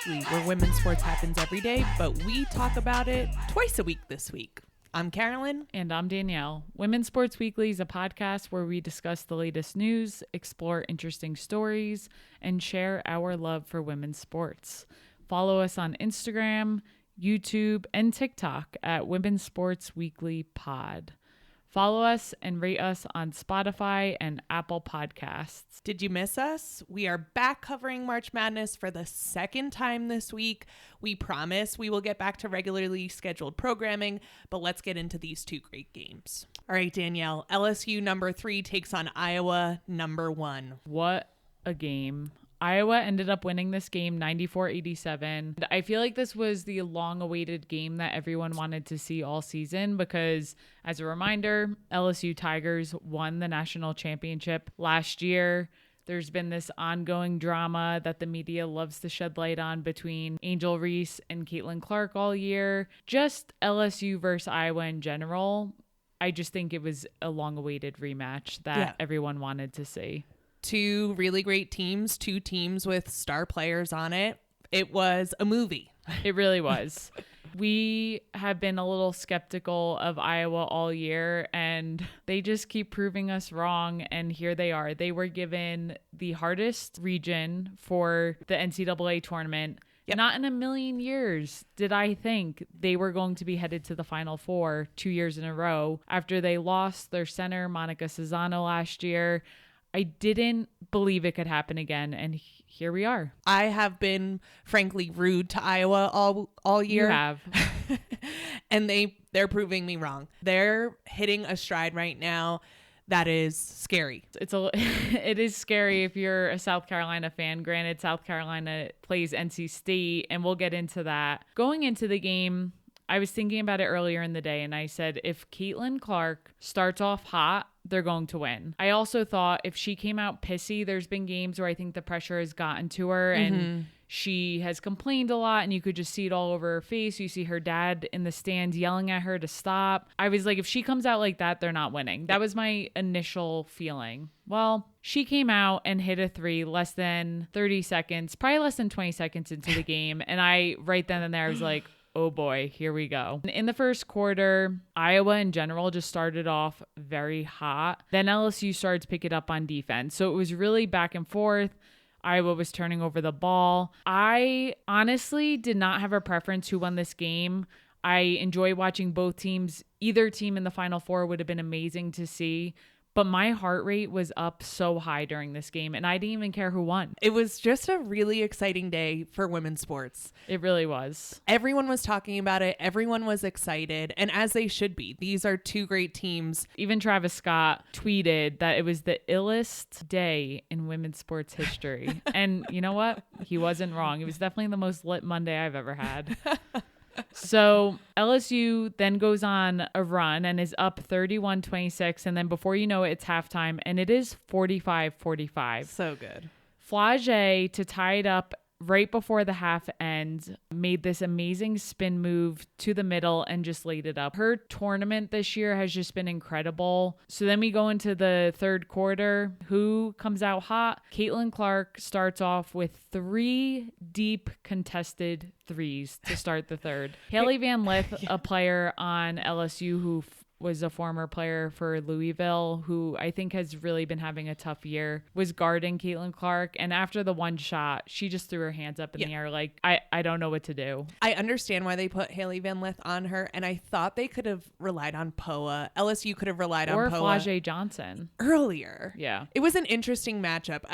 Weekly, where women's sports happens every day, but we talk about it twice a week this week. I'm Carolyn. And I'm Danielle. Women's Sports Weekly is a podcast where we discuss the latest news, explore interesting stories, and share our love for women's sports. Follow us on Instagram, YouTube, and TikTok at Women's Sports Weekly Pod. Follow us and rate us on Spotify and Apple Podcasts. Did you miss us? We are back covering March Madness for the second time this week. We promise we will get back to regularly scheduled programming, but let's get into these two great games. All right, Danielle, LSU number 3 takes on Iowa number 1. What a game. Iowa ended up winning this game 94-87. I feel like this was the long-awaited game that everyone wanted to see all season because, as a reminder, LSU Tigers won the national championship last year. There's been this ongoing drama that the media loves to shed light on between Angel Reese and Caitlin Clark all year. Just LSU versus Iowa in general. I just think it was a long-awaited rematch that everyone wanted to see. Two really great teams, two teams with star players on it. It was a movie. It really was. We have been a little skeptical of Iowa all year, and they just keep proving us wrong. And here they are. They were given the hardest region for the NCAA tournament. Yep. Not in a million years did I think they were going to be headed to the Final Four 2 years in a row after they lost their center, Monica Cesano, last year. I didn't believe it could happen again, and here we are. I have been, frankly, rude to Iowa all year. You have. And they're proving me wrong. They're hitting a stride right now that is scary. It is scary if you're a South Carolina fan. Granted, South Carolina plays NC State, and we'll get into that. Going into the game, I was thinking about it earlier in the day, and I said, if Caitlin Clark starts off hot, they're going to win. I also thought if she came out pissy, there's been games where I think the pressure has gotten to her and she has complained a lot and you could just see it all over her face. You see her dad in the stands yelling at her to stop. I was like, if she comes out like that, they're not winning. That was my initial feeling. Well, she came out and hit a 3 less than 30 seconds, probably less than 20 seconds into the game. And I, right then and there, I was like, oh boy, here we go. In the first quarter, Iowa in general just started off very hot. Then LSU started to pick it up on defense. So it was really back and forth. Iowa was turning over the ball. I honestly did not have a preference who won this game. I enjoy watching both teams. Either team in the Final Four would have been amazing to see. But my heart rate was up so high during this game, and I didn't even care who won. It was just a really exciting day for women's sports. It really was. Everyone was talking about it. Everyone was excited, and as they should be. These are two great teams. Even Travis Scott tweeted that it was the illest day in women's sports history. And you know what? He wasn't wrong. It was definitely the most lit Monday I've ever had. So LSU then goes on a run and is up 31-26. And then before you know it, it's halftime and it is 45-45. So good. Flage, to tie it up right before the half ends, made this amazing spin move to the middle and just laid it up. Her tournament this year has just been incredible. So then we go into the third quarter. Who comes out hot? Caitlin Clark starts off with 3 deep contested threes to start the third. Haley Van Lith, a player on LSU who was a former player for Louisville, who I think has really been having a tough year, was guarding Caitlin Clark. And after the one shot, she just threw her hands up in the air like, I don't know what to do. I understand why they put Haley Van Lith on her, and I thought they could have relied on Poa. LSU could have relied on Poa. Or Flage Johnson. Earlier. Yeah. It was an interesting matchup.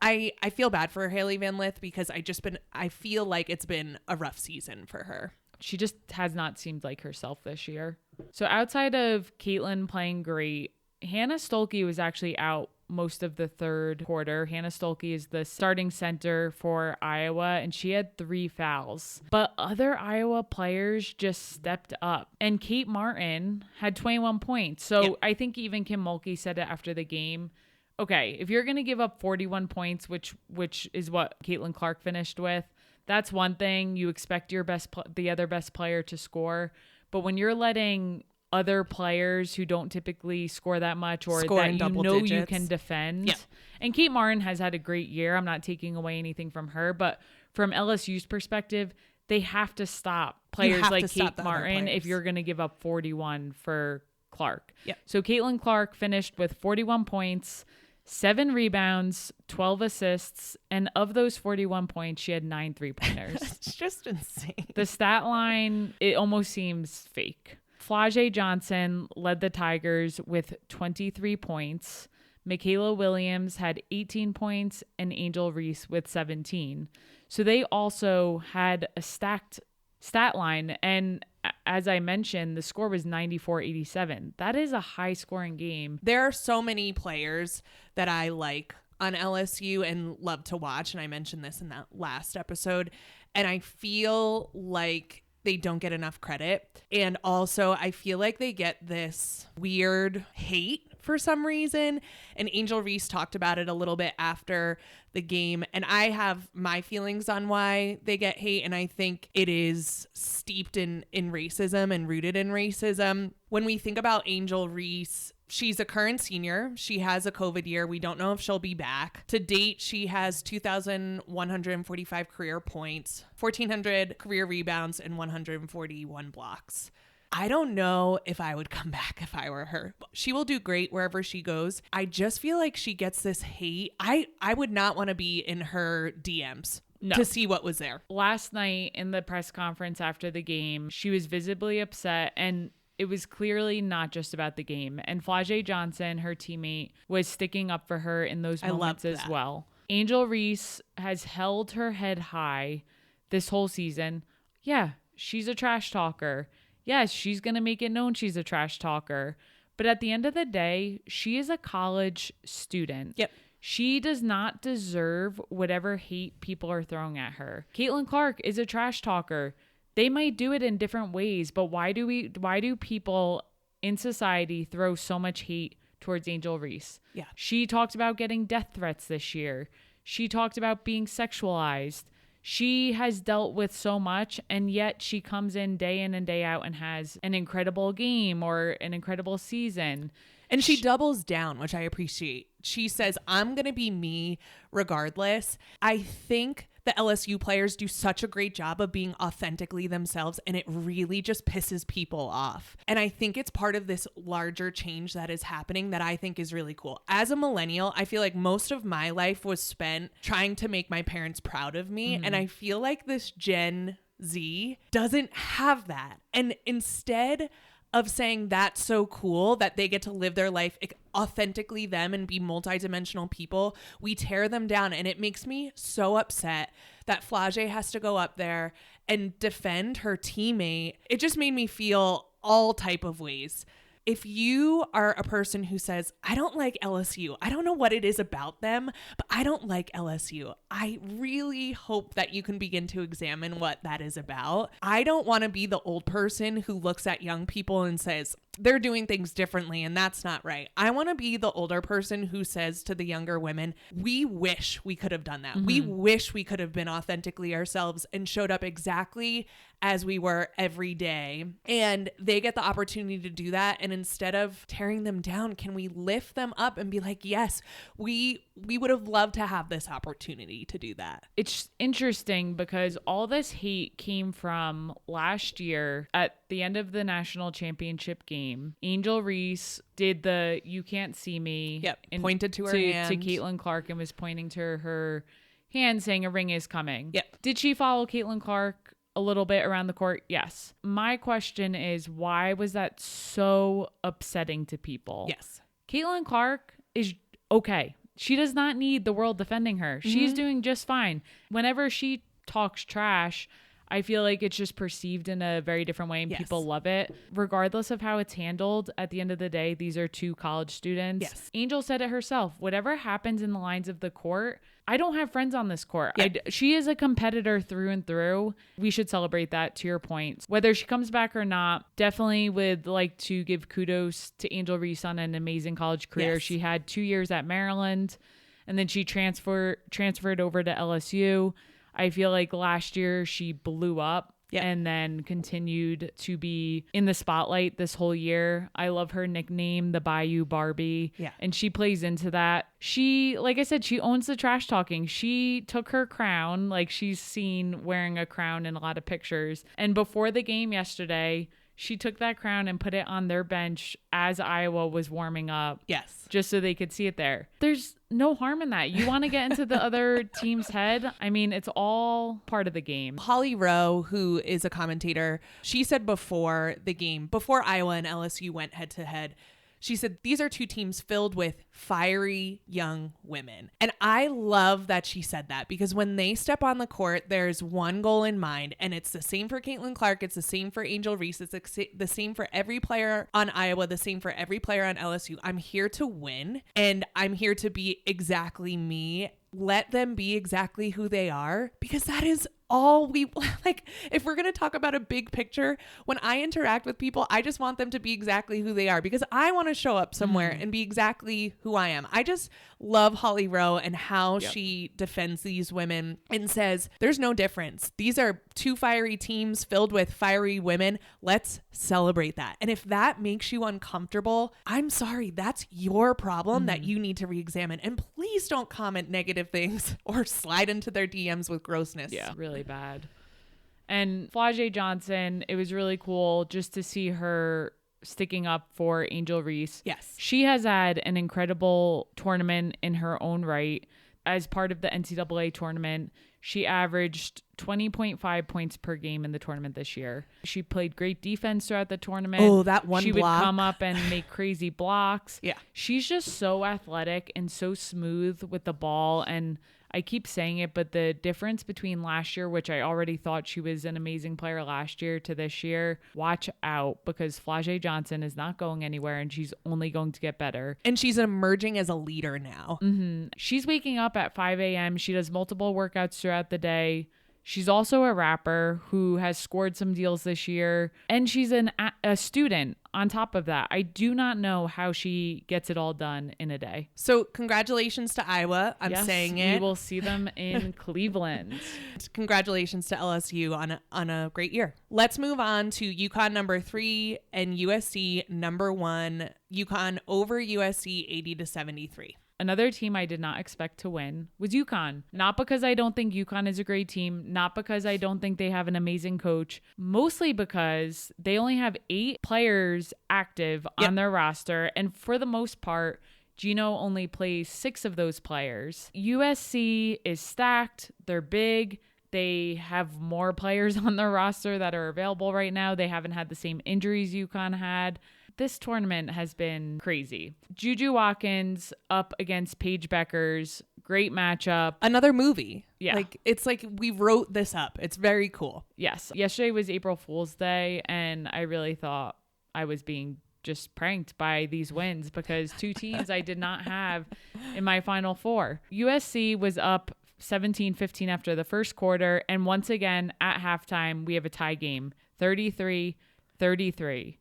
I feel bad for Haley Van Lith because I feel like it's been a rough season for her. She just has not seemed like herself this year. So outside of Caitlin playing great, Hannah Stolke was actually out most of the third quarter. Hannah Stolke is the starting center for Iowa, and she had 3 fouls. But other Iowa players just stepped up. And Kate Martin had 21 points. So I think even Kim Mulkey said it after the game. Okay, if you're going to give up 41 points, which is what Caitlin Clark finished with, that's one thing. You expect your the other best player to score. But when you're letting other players who don't typically score that much or score that you know you can defend. Yeah. And Kate Martin has had a great year. I'm not taking away anything from her, but from LSU's perspective, they have to stop players like Kate Martin if you're going to give up 41 for Clark. Yep. So Caitlin Clark finished with 41 points, 7 rebounds, 12 assists, and of those 41 points, she had 9 3-pointers. It's just insane. The stat line, it almost seems fake. Flau'jae Johnson led the Tigers with 23 points. Michaela Williams had 18 points and Angel Reese with 17. So they also had a stacked stat line. And as I mentioned, the score was 94-87. That is a high scoring game. There are so many players that I like on LSU and love to watch. And I mentioned this in that last episode. And I feel like they don't get enough credit. And also I feel like they get this weird hate for some reason. And Angel Reese talked about it a little bit after the game. And I have my feelings on why they get hate. And I think it is steeped in racism and rooted in racism. When we think about Angel Reese, she's a current senior. She has a COVID year. We don't know if she'll be back. To date, she has 2,145 career points, 1,400 career rebounds, and 141 blocks. I don't know if I would come back if I were her. She will do great wherever she goes. I just feel like she gets this hate. I would not want to be in her DMs. No. To see what was there. Last night in the press conference after the game, she was visibly upset, and it was clearly not just about the game. And Flau'jae Johnson, her teammate, was sticking up for her in those moments as well. Angel Reese has held her head high this whole season. Yeah, she's a trash talker. Yes, she's going to make it known she's a trash talker. But at the end of the day, she is a college student. Yep. She does not deserve whatever hate people are throwing at her. Caitlin Clark is a trash talker. They might do it in different ways, but why do people in society throw so much hate towards Angel Reese? Yeah. She talked about getting death threats this year. She talked about being sexualized. She has dealt with so much, and yet she comes in and day out and has an incredible game or an incredible season. And she doubles down, which I appreciate. She says, I'm going to be me regardless. I think the LSU players do such a great job of being authentically themselves, and it really just pisses people off. And I think it's part of this larger change that is happening that I think is really cool. As a millennial, I feel like most of my life was spent trying to make my parents proud of me. Mm-hmm. And I feel like this Gen Z doesn't have that. And instead of saying that's so cool that they get to live their life authentically them and be multidimensional people, we tear them down. And it makes me so upset that Flau'jae has to go up there and defend her teammate. It just made me feel all type of ways. If you are a person who says, I don't like LSU, I don't know what it is about them, but I don't like LSU, I really hope that you can begin to examine what that is about. I don't want to be the old person who looks at young people and says, they're doing things differently and that's not right. I want to be the older person who says to the younger women, we wish we could have done that. Mm-hmm. We wish we could have been authentically ourselves and showed up exactly as we were every day. And they get the opportunity to do that. And instead of tearing them down, can we lift them up and be like, yes, we would have loved to have this opportunity to do that. It's interesting because all this hate came from last year at the end of the national championship game. Angel Reese did the "you can't see me." Yep. Pointed to her hand to Caitlin Clark and was pointing to her hand saying a ring is coming. Yep. Did she follow Caitlin Clark a little bit around the court? Yes. My question is, why was that so upsetting to people? Yes. Caitlin Clark is okay. She does not need the world defending her. Mm-hmm. She's doing just fine. Whenever she talks trash, I feel like it's just perceived in a very different way and yes. people love it. Regardless of how it's handled, at the end of the day, these are two college students. Yes. Angel said it herself. Whatever happens in the lines of the court, I don't have friends on this court. Yep. She is a competitor through and through. We should celebrate that, to your point. Whether she comes back or not, definitely would like to give kudos to Angel Reese on an amazing college career. Yes. She had 2 years at Maryland, and then she transferred over to LSU. I feel like last year she blew up. and then continued to be in the spotlight this whole year. I love her nickname, the Bayou Barbie. Yeah. And she plays into that. She, like I said, she owns the trash talking. She took her crown, like she's seen wearing a crown in a lot of pictures. And before the game yesterday, she took that crown and put it on their bench as Iowa was warming up. Yes. Just so they could see it there. There's no harm in that. You want to get into the other team's head? I mean, it's all part of the game. Holly Rowe, who is a commentator, she said before the game, before Iowa and LSU went head to head, she said, these are two teams filled with fiery young women. And I love that she said that, because when they step on the court, there's one goal in mind. And it's the same for Caitlin Clark. It's the same for Angel Reese. It's the same for every player on Iowa, the same for every player on LSU. I'm here to win, and I'm here to be exactly me. Let them be exactly who they are, because that is all we like. If we're going to talk about a big picture, when I interact with people, I just want them to be exactly who they are, because I want to show up somewhere and be exactly who I am. I just love Holly Rowe and how she defends these women and says there's no difference. These are two fiery teams filled with fiery women. Let's celebrate that. And if that makes you uncomfortable, I'm sorry, that's your problem that you need to re-examine. And please don't comment negative things or slide into their DMs with grossness. Yeah, really bad. And Flau'jae Johnson, it was really cool just to see her sticking up for Angel Reese. Yes. She has had an incredible tournament in her own right. As part of the NCAA tournament, she averaged 20.5 points per game in the tournament this year. She played great defense throughout the tournament. Oh, that one She block. would come up and make crazy blocks. Yeah. She's just so athletic and so smooth with the ball. And I keep saying it, but the difference between last year, which I already thought she was an amazing player last year, to this year, watch out, because Flau'jae Johnson is not going anywhere and she's only going to get better. And she's emerging as a leader now. She's waking up at 5 a.m. She does multiple workouts throughout the day. She's also a rapper who has scored some deals this year, and she's a student on top of that. I do not know how she gets it all done in a day. So congratulations to Iowa. I'm saying it. We will see them in Cleveland. Congratulations to LSU on a great year. Let's move on to UConn number 3 and USC number 1. UConn over USC 80-73. Another team I did not expect to win was UConn. Not because I don't think UConn is a great team, not because I don't think they have an amazing coach, mostly because they only have 8 players active on their roster. And for the most part, Gino only plays 6 of those players. USC is stacked. They're big. They have more players on their roster that are available right now. They haven't had the same injuries UConn had. This tournament has been crazy. JuJu Watkins up against Paige Bueckers. Great matchup. Another movie. Yeah. It's like we wrote this up. It's very cool. Yes. Yesterday was April Fool's Day, and I really thought I was being just pranked by these wins, because 2 teams I did not have in my Final Four. USC was up 17-15 after the first quarter, and once again at halftime we have a tie game, 33-33.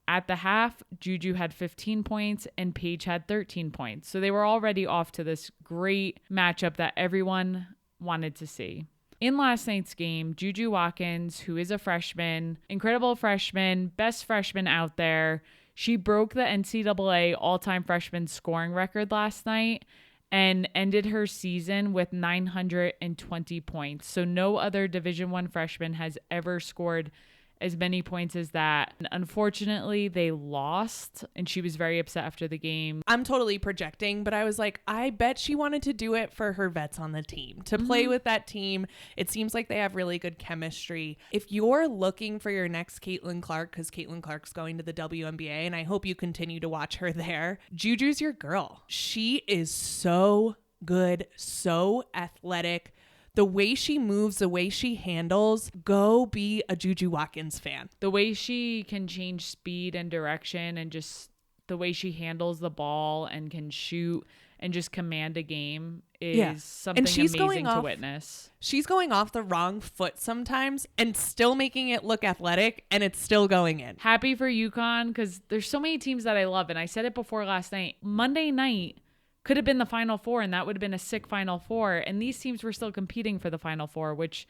At the half, JuJu had 15 points and Paige had 13 points. So they were already off to this great matchup that everyone wanted to see. In last night's game, JuJu Watkins, who is a freshman, incredible freshman, best freshman out there, she broke the NCAA all-time freshman scoring record last night and ended her season with 920 points. So no other Division I freshman has ever scored as many points as that. Unfortunately, they lost, and she was very upset after the game. I'm totally projecting, but I was like, I bet she wanted to do it for her vets on the team, to play with that team. It seems like they have really good chemistry. If you're looking for your next Caitlin Clark, because Caitlin Clark's going to the WNBA, and I hope you continue to watch her there, JuJu's your girl. She is so good, so athletic. The way she moves, the way she handles, go be a JuJu Watkins fan. The way she can change speed and direction, and just the way she handles the ball and can shoot and just command a game is something amazing to witness. She's going off the wrong foot sometimes and still making it look athletic, and it's still going in. Happy for UConn, because there's so many teams that I love, and I said it before last night. Monday night could have been the Final Four, and that would have been a sick Final Four. And these teams were still competing for the Final Four, which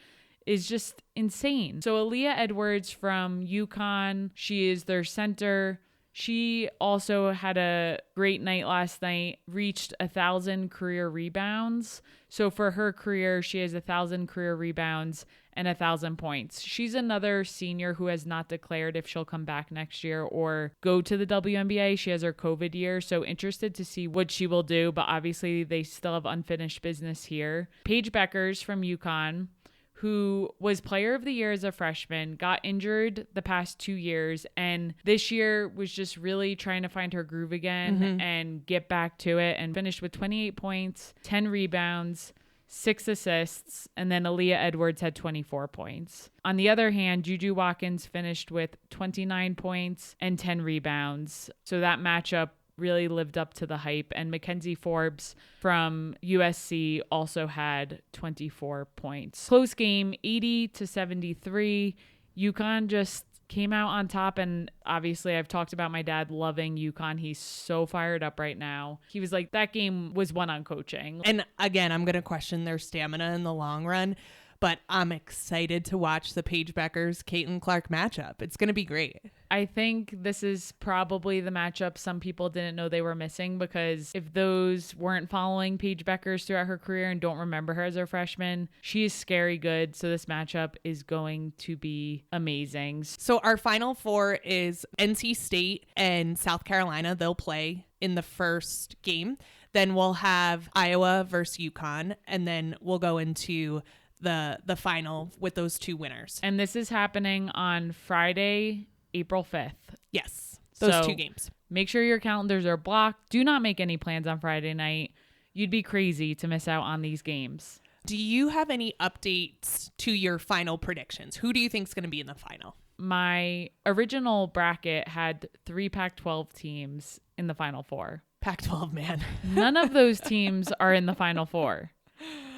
is just insane. So Aaliyah Edwards from UConn, she is their center. She also had a great night last night, reached 1,000 career rebounds. So for her career, she has 1,000 career rebounds and 1,000 points. She's another senior who has not declared if she'll come back next year or go to the WNBA. She has her COVID year, so interested to see what she will do, but obviously they still have unfinished business here. Paige Bueckers from UConn, who was player of the year as a freshman, got injured the past 2 years, and this year was just really trying to find her groove again and get back to it, and finished with 28 points, 10 rebounds, 6 assists, and then Aaliyah Edwards had 24 points. On the other hand, JuJu Watkins finished with 29 points and 10 rebounds. So that matchup really lived up to the hype. And Mackenzie Forbes from USC also had 24 points. Close game, 80-73. UConn just came out on top, and obviously I've talked about my dad loving UConn. He's so fired up right now. He was like, that game was won on coaching. And again, I'm going to question their stamina in the long run, but I'm excited to watch the Paige Bueckers Caitlin Clark matchup. It's going to be great. I think this is probably the matchup some people didn't know they were missing, because if those weren't following Paige Bueckers throughout her career and don't remember her as a freshman, she is scary good. So this matchup is going to be amazing. So our final four is NC State and South Carolina. They'll play in the first game. Then we'll have Iowa versus UConn, and then we'll go into the final with those two winners. And this is happening on Friday, April 5th. Yes, those So two games. Make sure your calendars are blocked. Do not make any plans on Friday night. You'd be crazy to miss out on these games. Do you have any updates to your final predictions? Who do you think is going to be in the final? My original bracket had 3 Pac-12 teams in the Final Four. Pac-12, man. None of those teams are in the Final Four.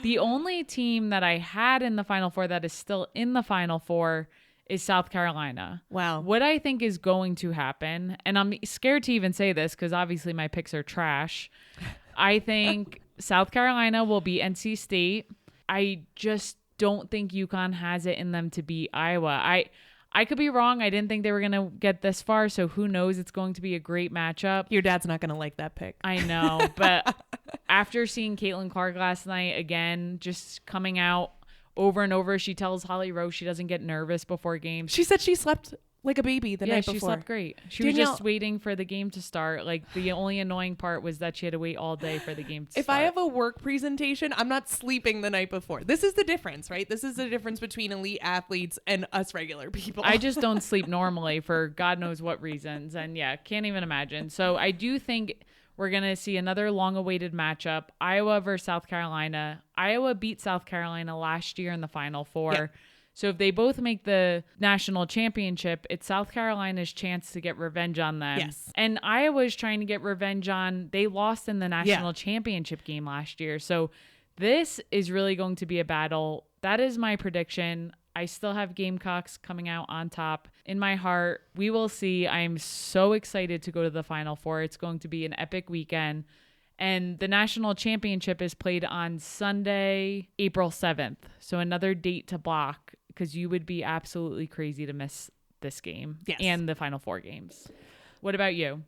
The only team that I had in the Final Four that is still in the Final Four is South Carolina. Wow. What I think is going to happen, and I'm scared to even say this because obviously my picks are trash. I think South Carolina will beat NC State. I just don't think UConn has it in them to beat Iowa. I could be wrong. I didn't think they were going to get this far, so who knows? It's going to be a great matchup. Your dad's not going to like that pick. I know, but after seeing Caitlin Clark last night, again, just coming out over and over, she tells Holly Rowe she doesn't get nervous before games. She said she slept like a baby the night before. Yeah, she slept great. She was just waiting for the game to start. Like, the only annoying part was that she had to wait all day for the game to start. If I have a work presentation, I'm not sleeping the night before. This is the difference, right? This is the difference between elite athletes and us regular people. I just don't sleep normally for God knows what reasons. And yeah, can't even imagine. So I do think we're going to see another long-awaited matchup, Iowa versus South Carolina. Iowa beat South Carolina last year in the Final Four. Yep. So if they both make the national championship, it's South Carolina's chance to get revenge on them. Yes. And Iowa's trying to get revenge on, they lost in the national championship game last year. So this is really going to be a battle. That is my prediction. I still have Gamecocks coming out on top in my heart. We will see. I'm so excited to go to the Final Four. It's going to be an epic weekend. And the national championship is played on Sunday, April 7th. So another date to block, because you would be absolutely crazy to miss this game and the Final Four games. What about you?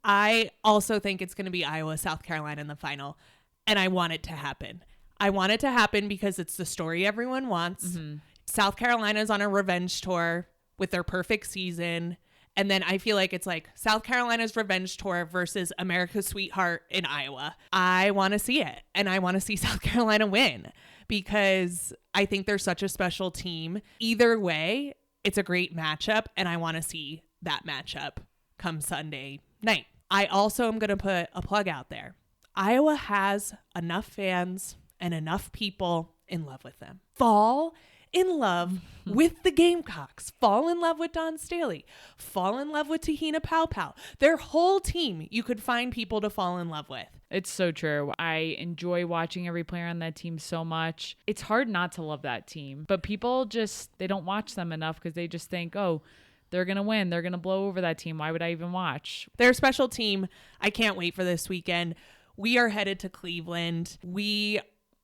I also think it's going to be Iowa, South Carolina in the final, and I want it to happen. I want it to happen because it's the story everyone wants. Mm-hmm. South Carolina's on a revenge tour with their perfect season. And then I feel like it's like South Carolina's revenge tour versus America's sweetheart in Iowa. I want to see it. And I want to see South Carolina win because I think they're such a special team. Either way, it's a great matchup. And I want to see that matchup come Sunday night. I also am going to put a plug out there. Iowa has enough fans and enough people in love with them. Fall in love with the Gamecocks. Fall in love with Dawn Staley. Fall in love with Tahina Pow. Their whole team you could find people to fall in love with. It's so true. I enjoy watching every player on that team so much. It's hard not to love that team. But people just, they don't watch them enough because they just think, oh, they're going to win. They're going to blow over that team. Why would I even watch? They're a special team. I can't wait for this weekend. We are headed to Cleveland. We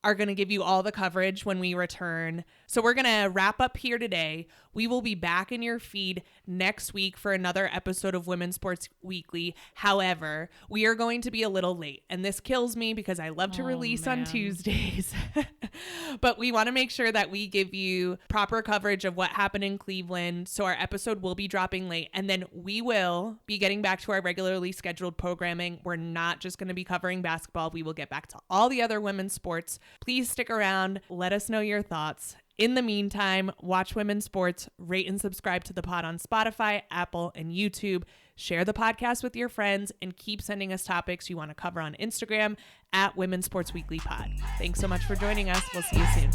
are going to give you all the coverage when we return. So we're going to wrap up here today. We will be back in your feed next week for another episode of Women's Sports Weekly. However, we are going to be a little late, and this kills me because I love to release on Tuesdays. But we want to make sure that we give you proper coverage of what happened in Cleveland. So our episode will be dropping late, and then we will be getting back to our regularly scheduled programming. We're not just going to be covering basketball. We will get back to all the other women's sports. Please stick around. Let us know your thoughts. In the meantime, watch women's sports, rate and subscribe to the pod on Spotify, Apple, and YouTube. Share the podcast with your friends and keep sending us topics you want to cover on Instagram at Women's Sports Weekly Pod. Thanks so much for joining us. We'll see you soon.